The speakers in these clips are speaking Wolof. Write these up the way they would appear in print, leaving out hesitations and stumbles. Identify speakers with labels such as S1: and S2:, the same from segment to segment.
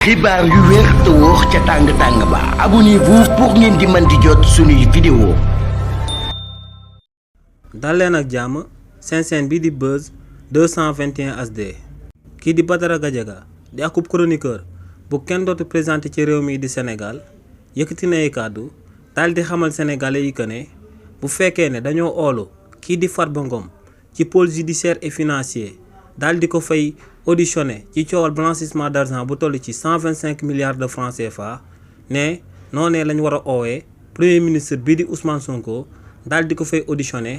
S1: xibaar yu wér te wóor ca tàng-tàng ba abonnez-vous pour ngeen di mën di jot suñuy vidéo.
S2: dal leen ak jàmm seen chaîne bi di Buzz 221 HD kii di Badara Gadiaga di akub chroniqueur bu kenn dootu présenté ci réew mi di Sénégal yëkkati na ay kàddu daal di xamal sénégalais yi que ne bu fekkee ne dañoo oolu kii di Farba Ngom ci pôle judiciaire et financier daal di ko fay auditionné ci coowal blanchissement d'argent bu toll ci 125 milliards de francs CFA ne noonee lañ war a oowee premier ministre bii di Ousmane Sonko daal di ko fay auditionné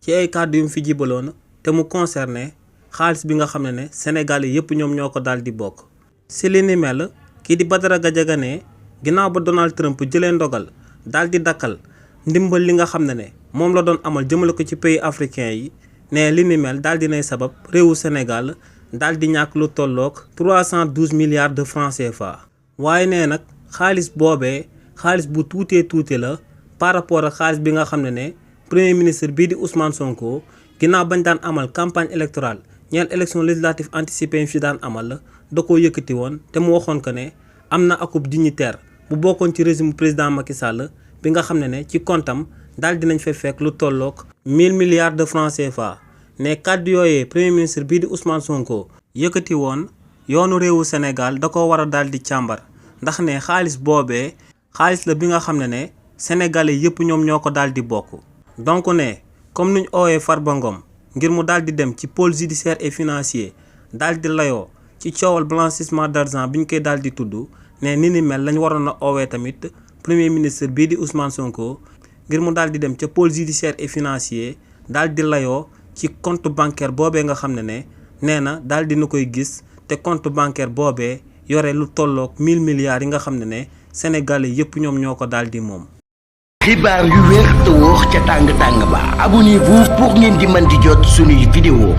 S2: ci ay kàddu yu mu fi jibaloon te mu concerné xaalis bi nga xam ne Sénégalais yépp ñoom ñoo ko daal di bokk. si li ni mel kii di Badara Gadiaga ne ginnaaw ba Donald Trump jëlee ndogal daal di dakkal ndimbal li nga xam ne moom la doon amal jëmale ko ci pays africain yi ne li ni mel daal di nay sabab réewu Sénégal daal di ñàkk lu tolloog 312 milliards de francs CFA. waaye nee nag xaalis boobee xaalis bu tuutee la par rapport ak xaalis bi nga xam ne premier ministre bii di Ousmane Sonko ginnaaw bañ daan amal campagne électorale ñeel élection législative anticipée yi fi daan amal da koo yëkkati woon te mu waxoon que ne am na akub dignitaire bu bokkoon ci régime président Macky Sall bi nga xam ne ci comptam daal dinañ fay fekk lu tolloog 1000 milliards de francs CFA. ne kàddu yooyee premier ministre bii di Ousmane Sonko yëkkati woon yoonu réewu Sénégal da ko war a daal di càmbar ndax ne xaalis boobee xaalis la bi nga xam ne sénégalais yépp ñoom ñoo ko daal di bokk. donc ne comme nuñ oowee Farba Ngom ngir mu daal di dem ci pôle judiciaire et financier daal di layoo ci coowal blanchissement d'argent bi ñu koy daal di tudd ne ni mel lañ waroon a oowee tamit premier ministre bii di Ousmane Sonko ngir mu daal di dem ca pôle judiciaire et financier daal di layoo ci compte bancaire boobee nga xam ne nee na daal dina koy gis te compte bancaire boobee yore lu tolloog 1000 milliards yi nga xam ne sénégalais yépp ñoom ñoo ko daal di moom.
S1: xibaar yu wér te wóor ca tàng-tàng ba abonnez-vous pour ngeen di mën di jot suñuy vidéo.